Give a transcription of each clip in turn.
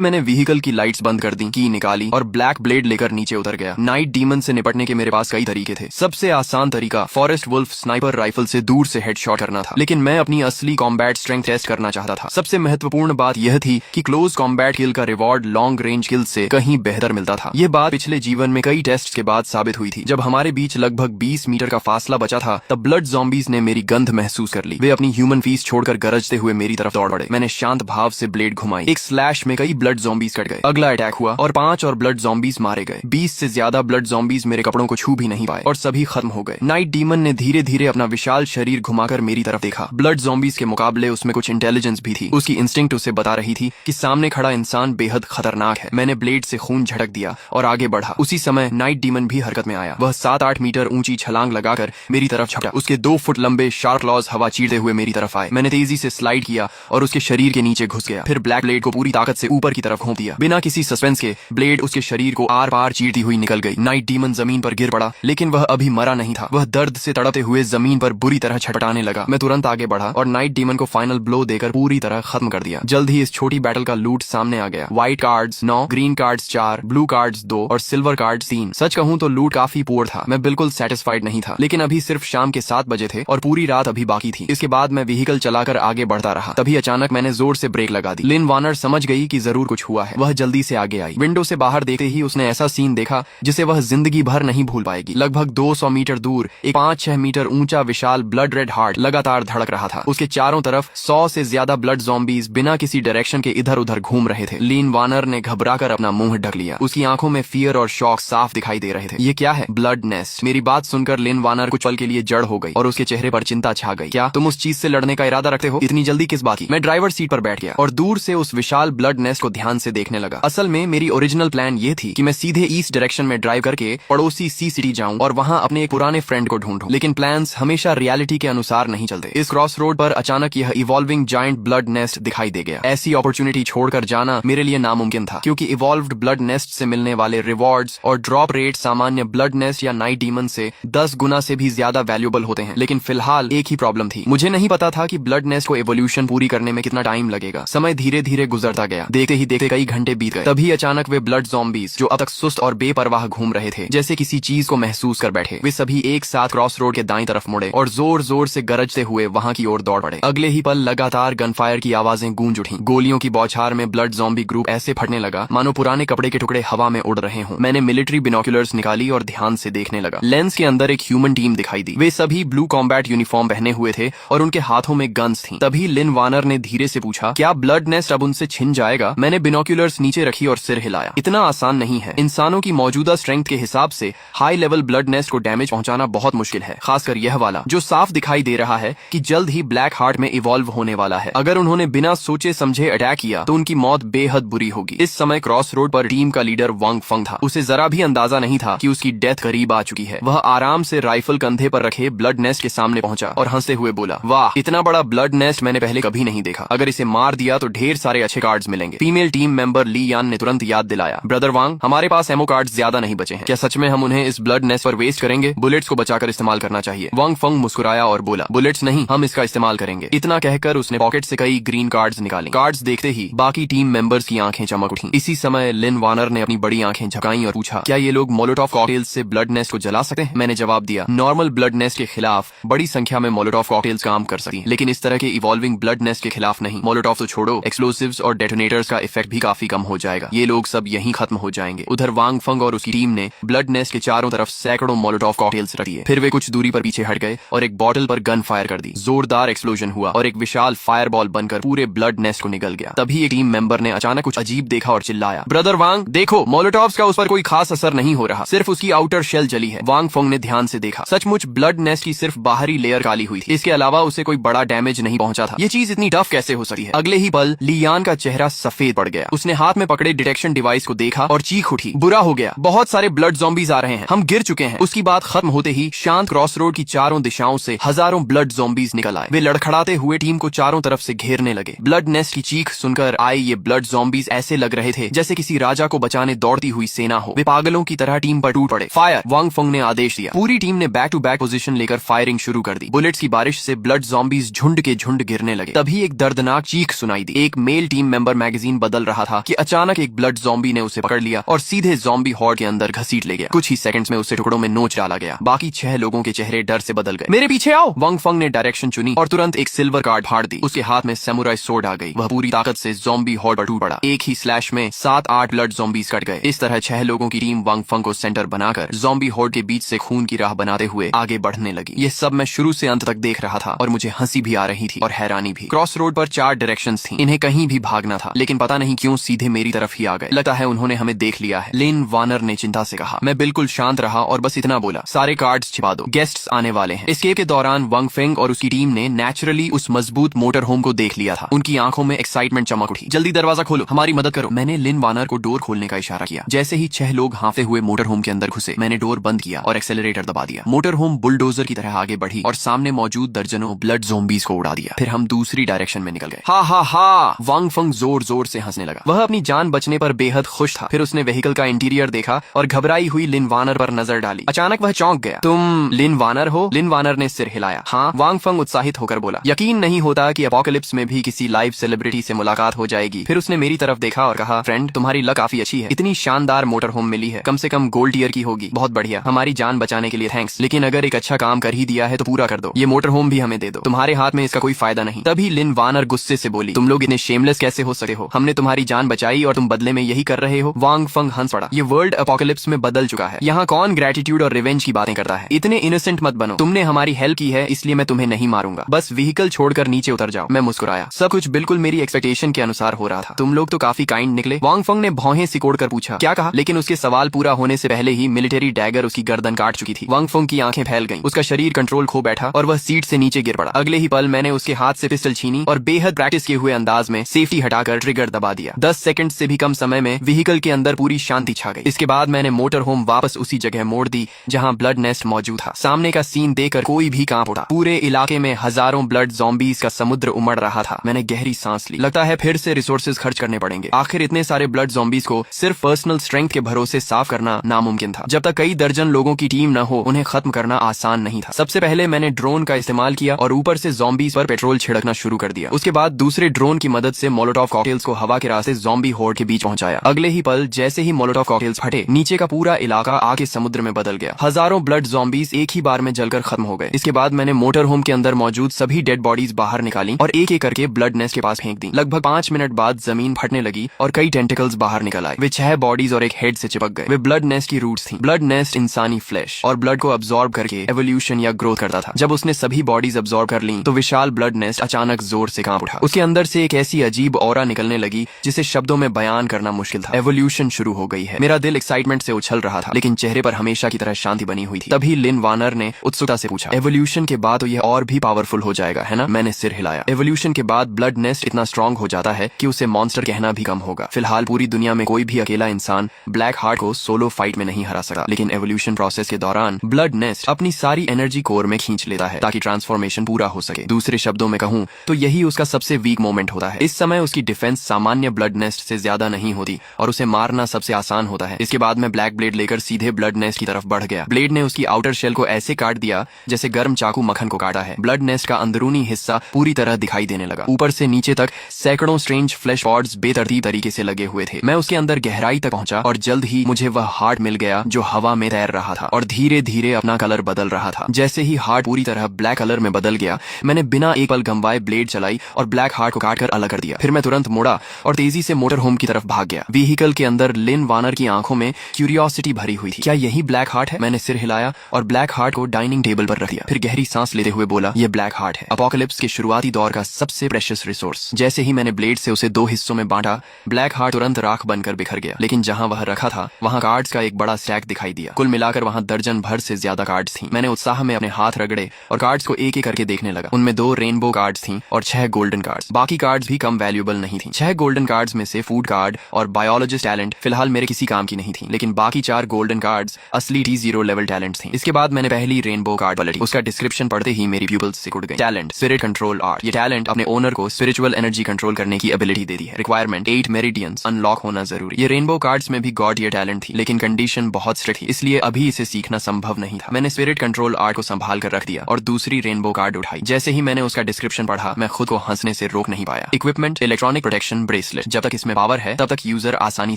मैंने व्हीकल की लाइट्स बंद कर दी, की निकाली और ब्लैक ब्लेड लेकर नीचे उतर गया। नाइट डीमन से निपटने के मेरे पास कई तरीके थे। सबसे आसान तरीका फॉरेस्ट वुल्फ स्नाइपर राइफल से दूर से हेडशॉट करना था, लेकिन मैं अपनी असली कॉम्बैट स्ट्रेंथ टेस्ट करना चाहता था। सबसे महत्वपूर्ण बात यह थी कि क्लोज कॉम्बैट किल का रिवॉर्ड लॉन्ग रेंज किल से कहीं बेहतर मिलता था। यह बात पिछले जीवन में कई टेस्ट के बाद साबित हुई थी। जब हमारे बीच लगभग 20 मीटर का फासला बचा था, तब ब्लड ज़ॉम्बीज ने मेरी गंध महसूस कर ली। वे अपनी ह्यूमन फीस छोड़कर गरजते हुए मेरी तरफ दौड़ पड़े। मैंने शांत भाव से ब्लेड घुमाई। एक स्लैश में कई ब्लड ज़ॉम्बीज कट गए। अगला अटैक हुआ और 5 और ब्लड ज़ॉम्बीज मारे गए। 20 से ज्यादा ब्लड ज़ॉम्बीज मेरे कपड़ों को छू भी नहीं पाए और सभी खत्म हो गए। नाइट डीमन ने धीरे धीरे अपना विशाल शरीर घुमाकर मेरी तरफ देखा। ब्लड ज़ॉम्बीज के मुकाबले उसमें कुछ इंटेलिजेंस भी थी। उसकी इंस्टिंक्ट उसे बता रही थी कि सामने खड़ा इंसान बेहद खतरनाक है। मैंने ब्लेड से खून झटक दिया और आगे बढ़ा। उसी समय नाइट डीमन भी हरकत में आया। वह 7-8 मीटर ऊंची छलांग लगाकर मेरी तरफ झपटा। उसके 2 फुट लंबे शार्प क्लॉज हवा चीरते हुए मेरी तरफ आए। मैंने तेजी से स्लाइड किया और उसके शरीर के नीचे घुस गया। फिर ब्लैक ब्लेड को पूरी ताकत से ऊपर की तरफ घोंप दिया। बिना किसी सस्पेंस के ब्लेड उसके शरीर को आर पार चीरती हुई निकल गई। नाइट डीमन जमीन पर गिर पड़ा, लेकिन वह अभी मरा नहीं था। वह दर्द से तड़पते हुए जमीन पर बुरी तरह छटपटाने लगा। मैं तुरंत आगे बढ़ा और नाइट डीमन को फाइनल ब्लो देकर पूरी तरह खत्म कर दिया। जल्द ही इस छोटी बैटल का लूट सामने आ गया। White cards 9, green cards 4, blue cards 2 और सिल्वर कार्ड्स 3। सच कहूं तो लूट काफी पुअर था। मैं बिल्कुल सेटिस्फाइड नहीं था, लेकिन अभी सिर्फ शाम के 7 बजे थे और पूरी रात अभी बाकी थी। इसके बाद मैं व्हीकल चलाकर आगे बढ़ता रहा। तभी अचानक मैंने जोर से ब्रेक लगा दी। लिन वार्नर समझ गई कि जरूर कुछ हुआ है। वह जल्दी से आगे आई। विंडो से बाहर देखते ही उसने ऐसा सीन देखा जिसे वह जिंदगी भर नहीं भूल पाएगी। लगभग 200 मीटर दूर एक 5-6 मीटर ऊंचा विशाल ब्लड रेड हार्ट लगातार धड़क रहा था। उसके चारों तरफ 100 से ज्यादा ब्लड ज़ॉम्बीज बिना किसी डायरेक्शन के इधर उधर घूम रहे थे। लिन वार्नर ने घबराकर अपना मुंह ढक लिया। उसकी आंखों में फियर और शॉक साफ दिखाई दे रहे थे। ये क्या है? Blood nest. मेरी बात सुनकर लिन वार्नर कुछ पल के लिए जड़ हो गई और उसके चेहरे पर चिंता छा गई। क्या तुम उस चीज से लड़ने का इरादा रखते हो? इतनी जल्दी किस बात की? मैं ड्राइवर सीट पर बैठ गया और दूर से उस विशाल ब्लड नेस्ट को ध्यान से देखने लगा। असल में मेरी ओरिजिनल प्लान ये थी कि मैं सीधे ईस्ट डायरेक्शन में ड्राइव करके पड़ोसी सी सिटी जाऊं और वहां अपने एक पुराने फ्रेंड को ढूंढूं। लेकिन प्लान्स हमेशा रियलिटी के अनुसार नहीं चलते। इस क्रॉस रोड पर अचानक यह इवॉल्विंग जायंट ब्लड नेस्ट दिखाई दे गया। ऐसी अपॉर्चुनिटी छोड़कर जाना मेरे लिए नामुमकिन था, क्योंकि इवॉल्व्ड ब्लड नेस्ट से मिलने वाले रिवॉर्ड्स और ड्रॉप रेट सामान्य ब्लड नेस्ट या नाइट डीमन से 10 गुना से भी ज्यादा वैल्यूएबल होते हैं। लेकिन फिलहाल एक ही प्रॉब्लम थी। मुझे नहीं पता था कि ब्लड नेस्ट को एवोल्यूशन पूरी करने में कितना टाइम लगेगा। समय धीरे धीरे गुजरता गया। देखते ही देखते कई घंटे बीत गए। तभी अचानक वे ब्लड ज़ॉम्बीज जो अब तक सुस्त और बेपरवाह घूम रहे थे, जैसे किसी चीज को महसूस कर बैठे, वे सभी एक साथ क्रॉस रोड के दाईं तरफ मुड़े और जोर जोर से गरजते हुए वहां की ओर दौड़ पड़े। अगले ही पल लगातार गनफायर की आवाजें गूंज उठी। गोलियों की बौछार में ब्लड ज़ॉम्बी ग्रुप ऐसे फटने लगा मानो पुराने कपड़े के टुकड़े हवा में उड़ रहे हों। मैंने मिलिट्री बिनोक्यूलर्स निकाली और ध्यान से देखने लगा। लेंस के अंदर एक ह्यूमन टीम दिखाई दी। वे सभी ब्लू कॉम्बैट यूनिफॉर्म पहने हुए थे और उनके हाथों में गन्स थी। तभी लिन वार्नर ने धीरे से पूछा, क्या ब्लड नेस्ट अब उनसे छिन जाएगा? मैंने बिनोक्यूलर्स नीचे रखी और सिर हिलाया। इतना आसान नहीं है। इंसानों की मौजूदा स्ट्रेंथ के हिसाब से हाई लेवल ब्लड नेस्ट को डैमेज पहुंचाना बहुत मुश्किल है, खासकर यह वाला जो साफ दिखाई दे रहा है कि जल्द ही ब्लैक हार्ट में इवॉल्व होने वाला है। अगर उन्होंने बिना सोचे समझे अटैक किया तो उनकी मौत बेहद बुरी होगी। इस समय क्रॉस रोड पर टीम का लीडर वांग फंग था। उसे जरा भी अंदाजा नहीं था कि उसकी डेथ करीब आ चुकी है। वह आराम से राइफल कंधे पर रखे ब्लड नेस्ट के सामने पहुंचा और हंसते हुए बोला, वाह, इतना बड़ा ब्लड नेस्ट मैंने पहले कभी नहीं देखा। अगर इसे मार दिया तो ढेर सारे अच्छे कार्ड्स मिलेंगे। फीमेल टीम मेंबर ली यान ने तुरंत याद दिलाया, ब्रदर वांग, हमारे पास एमो कार्ड्स ज्यादा नहीं बचे हैं। क्या सच में हम उन्हें इस ब्लड नेस्ट पर वेस्ट करेंगे? बुलेट्स को बचाकर इस्तेमाल करना चाहिए। वांग फंग मुस्कुराया और बोला, बुलेट्स नहीं, हम इसका इस्तेमाल करेंगे। इतना कहकर उसने पॉकेट से कई ग्रीन कार्ड्स निकाली। कार्ड्स देखते ही बाकी टीम मेंबर्स की आंखें चमक उठी। इसी समय लिन वार्नर ने अपनी बड़ी आंखें झपकाई और पूछा, क्या ये लोग मोलोटोव कॉकटेल्स से ब्लड नेस्ट को जला सकते हैं? मैंने जवाब दिया, नॉर्मल ब्लड नेस्ट के खिलाफ बड़ी संख्या में मोलोटोव कॉकटेल्स काम कर सकती हैं, लेकिन इस तरह के इवॉल्विंग ब्लड नेस्ट के खिलाफ नहीं। मोलोटोव तो छोड़ो, एक्सप्लोसिव्स और डेटोनेटर्स का इफेक्ट भी काफी कम हो जाएगा। ये लोग सब यहीं खत्म हो जाएंगे। उधर वांग फंग और उसकी टीम ने ब्लड नेस्ट के चारों तरफ सैकड़ों मोलोटोव कॉकटेल्स रख दिए। फिर वे कुछ दूरी पर पीछे हट गए और एक बॉटल पर गन फायर कर दी। जोरदार एक्सप्लोजन हुआ और एक विशाल फायरबॉल बनकर पूरे ब्लड नेस्ट को निगल गया। तभी एक टीम मेंबर ने अचानक कुछ अजीब देखा और चिल्लाया, ब्रदर वांग, देखो, मोलोटोव्स का उस पर कोई खास असर नहीं हो रहा, सिर्फ उसकी आउटर शेल जली है। वांग फंग ने ध्यान से देखा। सचमुच ब्लड नेस्ट की सिर्फ बाहरी लेयर काली हुई थी। इसके अलावा उसे कोई बड़ा डैमेज नहीं पहुंचा था। ये चीज इतनी टफ कैसे हो सकती है? अगले ही पल लियान का चेहरा सफेद पड़ गया। उसने हाथ में पकड़े डिटेक्शन डिवाइस को देखा और चीख उठी, बुरा हो गया, बहुत सारे ब्लड ज़ॉम्बीज आ रहे हैं, हम गिर चुके हैं। उसकी बात खत्म होते ही शांत क्रॉस रोड की चारों दिशाओं से हजारों ब्लड ज़ॉम्बीज निकल आए। वे लड़खड़ाते हुए टीम को चारों तरफ से घेरने लगे। ब्लड नेस्ट की चीख सुनकर आए ये ब्लड ज़ॉम्बीज ऐसे लग रहे थे जैसे किसी राजा को बचाने दौड़ती हुई सेना हो। वे पागलों की तरह टीम पर टूट पड़े। फायर! वांग फंग ने आदेश दिया। पूरी टीम ने बैक टू बैक पोजीशन लेकर फायरिंग शुरू कर दी। बुलेट्स की बारिश से ब्लड ज़ॉम्बीज झुंड के झुंड गिरने लगे। तभी एक दर्दनाक चीख सुनाई दी। एक मेल टीम मेंबर मैगजीन बदल रहा था कि अचानक एक ब्लड ज़ॉम्बी ने उसे पकड़ लिया और सीधे ज़ॉम्बी हॉर्ड के अंदर घसीट ले गया। कुछ ही सेकंड्स में उसे टुकड़ों में नोच डाला गया। बाकी 6 लोगों के चेहरे डर से बदल गए। मेरे पीछे आओ, वंग फंग ने डायरेक्शन चुनी और तुरंत एक सिल्वर कार्ड फाड़ दी। उसके हाथ में सैमुराई सोर्ड आ गई। वह पूरी ताकत से ज़ॉम्बी हॉर्ड पर टूट पड़ा। एक ही स्लैश में 7-8 ब्लड ज़ॉम्बीज कट गए। इस तरह 6 लोगों की टीम वंग फंग को सेंटर बनाकर ज़ॉम्बी हॉर्ड के बीच से खून की राह बनाते हुए आगे बढ़ने लगी। ये सब मैं शुरू से अंत तक देख रहा था और मुझे हंसी भी आ रही थी और हैरानी भी। क्रॉस रोड पर 4 डायरेक्शंस थी। इन्हें कहीं भी भागना था, लेकिन पता नहीं क्यों सीधे मेरी तरफ ही आ गए। लगता है उन्होंने हमें देख लिया है, लिन वानर ने चिंता से कहा। मैं बिल्कुल शांत रहा और बस इतना बोला, सारे कार्ड्स छिपा दो, गेस्ट्स आने वाले हैं। एस्केप के दौरान वंग फेंग और उसकी टीम ने नेचुरली उस मजबूत मोटर होम को देख लिया था। उनकी आंखों में एक्साइटमेंट चमक उठी। जल्दी दरवाजा खोलो, हमारी मदद करो। मैंने लिन वानर को डोर खोलने का इशारा किया। जैसे ही 6 लोग हांफते हुए मोटर होम के अंदर घुसे, मैंने डोर बंद किया और एक्सेलरेटर दबा दिया। मोटर होम बुलडोजर की तरह आगे बढ़ी और सामने मौजूद दर्जनों ब्लड ज़ॉम्बीज को उड़ा दिया। फिर हम दूसरी डायरेक्शन में निकल गए। हा हा हा, वंग फंग जोर जोर से हंसने लगा। वह अपनी जान बचने पर बेहद खुश था। फिर उसने व्हीकल का इंटीरियर देखा और घबराई हुई लिन वानर पर नजर डाली। अचानक वह चौंक गया। तुम लिन वानर हो? लिन वानर ने सिर हिलाया। हाँ, वांग फंग उत्साहित होकर बोला। यकीन नहीं होता कि अपोकलिप्स में भी किसी लाइव सेलिब्रिटी से मुलाकात हो जाएगी। फिर उसने मेरी तरफ देखा और कहा, फ्रेंड, तुम्हारी लक काफी अच्छी है। इतनी शानदार मोटर होम मिली है, कम से कम गोल्ड टीयर की होगी। बहुत बढ़िया, हमारी जान बचाने के लिए थैंक्स। लेकिन अगर एक अच्छा काम कर ही दिया है तो पूरा कर दो। ये मोटर होम भी हमें दे दो, तुम्हारे हाथ में इसका कोई फायदा नहीं। तभी लिन वानर गुस्से से बोली, तुम लोग इतने शेमलेस कैसे हो सकते हो? हमने तुम्हारी जान बचाई और तुम बदले में यही कर रहे हो। वांग फंग हंस पड़ा। ये वर्ल्ड अपोकलिप्स में बदल चुका है। यहाँ कौन ग्रेटिट्यूड और रिवेंज की बातें करता है? इतने इनोसेंट मत बनो। तुमने हमारी हेल्प की है, इसलिए मैं तुम्हें नहीं मारूंगा। बस व्हीकल छोड़कर नीचे उतर जाओ। मैं मुस्कुराया। सब कुछ बिल्कुल मेरी एक्सपेक्टेशन के अनुसार हो रहा था। तुम लोग तो काफी काइंड निकले। वांग फंग ने भौहें सिकोड़कर पूछा, क्या कहा? लेकिन उसके सवाल पूरा होने से पहले ही मिलिट्री डैगर उसकी गर्दन काट चुकी थी। वांग फंग की आंखें फैल गईं। उसका शरीर कंट्रोल खो बैठा और वह सीट से नीचे गिर पड़ा। अगले ही पल मैंने उसके हाथ से पिस्टल छीनी और बेहद प्रैक्टिस किए हुए अंदाज में सेफ्टी हटाकर ट्रिगर दबा दिया। 10 सेकंड से भी कम समय में व्हीकल के अंदर पूरी शांति छा गई। इसके बाद मैंने मोटर होम वापस उसी जगह मोड़ दी जहां ब्लड नेस्ट मौजूद था। सामने का सीन देखकर कोई भी कांप उठा। पूरे इलाके में हजारों ब्लड ज़ॉम्बीज का समुद्र उमड़ रहा था। मैंने गहरी सांस ली। लगता है फिर से रिसोर्सेज खर्च करने पड़ेंगे। आखिर इतने सारे ब्लड ज़ॉम्बीज को सिर्फ पर्सनल स्ट्रेंथ के भरोसे साफ करना नामुमकिन था। जब तक कई दर्जन लोगों की टीम न हो, उन्हें खत्म करना आसान नहीं था। सबसे पहले मैंने ड्रोन का इस्तेमाल किया और ऊपर से ज़ॉम्बीज पर पेट्रोल छिड़कना शुरू कर दिया। उसके बाद दूसरे ड्रोन की मदद से मोलोटोव कॉकटेल्स को हवा के रास्ते ज़ॉम्बी होर्ड के बीच पहुंचाया। अगले ही पल जैसे ही मोलोटोव कॉकटेल्स फटे, नीचे का पूरा इलाका आग के समुद्र में बदल गया। हजारों ब्लड ज़ॉम्बीज एक ही बार में जलकर खत्म हो गए। इसके बाद मैंने मोटर होम के अंदर मौजूद सभी डेड बॉडीज बाहर निकाली और एक एक करके ब्लड नेस्ट के पास फेंक दी। लगभग 5 मिनट बाद जमीन फटने लगी और कई टेंटिकल्स बाहर निकल आए। वे 6 बॉडीज और एक हेड से चिपक गए। वे ब्लड नेस्ट की रूट्स थी। ब्लड नेस्ट इंसानी फ्लैश और ब्लड को अब्सॉर्ब करके एवोल्यूशन या ग्रोथ करता था। जब उसने सभी बॉडीज अब्सॉर्ब कर ली तो विशाल ब्लड नेस्ट अचानक जोर से कांप उठा। उसके अंदर से एक ऐसी अजीब ऑरा निकलने लगी जिसे शब्दों में बयान करना मुश्किल था। एवोल्यूशन शुरू हो गई है। मेरा दिल एक्साइटमेंट से उछल रहा था, लेकिन चेहरे पर हमेशा की तरह शांति बनी हुई थी। तभी लिन वानर ने उत्सुकता से पूछा, एवोल्यूशन के बाद तो यह और भी पावरफुल हो जाएगा, है ना? मैंने सिर हिलाया। एवोल्यूशन के बाद ब्लड नेस्ट इतना स्ट्रांग हो जाता है कि उसे मॉन्स्टर कहना भी कम होगा। फिलहाल पूरी दुनिया में कोई भी अकेला इंसान ब्लैक हार्ट को सोलो फाइट में नहीं हरा सका, लेकिन एवोल्यूशन प्रोसेस के दौरान ब्लड नेस्ट अपनी सारी एनर्जी कोर में खींच लेता है ताकि ट्रांसफॉर्मेशन पूरा हो सके। दूसरे शब्दों में कहूं तो यही उसका सबसे वीक मोमेंट होता है। इस समय उसकी डिफेंस सामान्य ब्लड नेस्ट से ज्यादा नहीं होती और उसे मारना सबसे आसान होता है। इसके बाद मैं ब्लैक ब्लेड लेकर सीधे ब्लड नेस्ट की तरफ बढ़ गया। ब्लेड ने उसकी आउटर शेल को ऐसे काट दिया जैसे गर्म चाकू मक्खन को काटा है। ब्लड नेस्ट का अंदरूनी हिस्सा पूरी तरह दिखाई देने लगा। ऊपर से नीचे तक सैकड़ों स्ट्रेंज फ्लैश पॉड्स बेतरतीब तरीके से लगे हुए थे। मैं उसके अंदर गहराई तक पहुंचा और जल्द ही मुझे वह हार्ट मिल गया जो हवा में तैर रहा था और धीरे धीरे अपना कलर बदल रहा था। जैसे ही हार्ट पूरी तरह ब्लैक कलर में बदल गया, मैंने बिना एक पल गंवाए ब्लेड चलाई और ब्लैक हार्ट को काटकर अलग कर दिया। फिर मैं तुरंत मुड़ा और तेजी से मोटर होम की तरफ भाग गया। व्हीकल के अंदर लिन वानर की आंखों में क्यूरियोसिटी भरी हुई थी। क्या यही ब्लैक हार्ट है? मैंने सिर हिलाया और ब्लैक हार्ट को डाइनिंग टेबल पर रख दिया। फिर गहरी सांस लेते हुए बोला, यह ब्लैक हार्ट है, अपोकलिप्स के शुरुआती दौर का सबसे प्रेशियस रिसोर्स। जैसे ही मैंने ब्लेड से उसे 2 हिस्सों में बांटा, ब्लैक हार्ट तुरंत राख बनकर बिखर गया। लेकिन जहां वह रखा था वहां कार्ड्स का एक बड़ा स्टैक दिखाई दिया। कुल मिलाकर वहां दर्जन भर से ज्यादा कार्ड्स थी। मैंने उत्साह में अपने हाथ रगड़े और कार्ड्स को एक एक करके देखने लगा। उनमें 2 रेनबो कार्ड्स थी और 6 गोल्डन कार्ड्स। बाकी कार्ड्स भी कम वैल्यूएबल नहीं थी। 6 गोल्डन कार्ड्स में से फूड कार्ड और बायोलॉजिस्ट टैलेंट फिलहाल मेरे किसी काम की नहीं थी, लेकिन बाकी 4 गोल्डन कार्ड्स असली T0 लेवल टैलेंट थी। इसके बाद मैंने पहली रेनबो कार्ड पलटी। उसका डिस्क्रिप्शन पढ़ते ही मेरी प्यूपल्स सिकुड़ गई। Talent spirit control art. ये टैलेंट अपने ओनर को स्पिरिचुअल एनर्जी कंट्रोल करने की एबिलिटी देती है। रिक्वायरमेंट 8 मेरिडियंस अनलॉक होना जरूरी। ये रेनबो कार्ड्स में भी गॉड ईयर टैलेंट थी, लेकिन कंडीशन बहुत स्ट्रिक्ट थी, इसलिए अभी इसे सीखना संभव नहीं था। मैंने स्पिरिट कंट्रोल आर्ट को संभाल कर रख दिया और दूसरी रेनबो कार्ड उठाई। जैसे ही मैंने उसका डिस्क्रिप्शन पढ़ा, मैं खुद को हंसने से रोक नहीं पाया। Equipment electronic protection brace. Bracelet. जब तक इसमें पावर है तब तक यूजर आसानी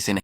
से नहीं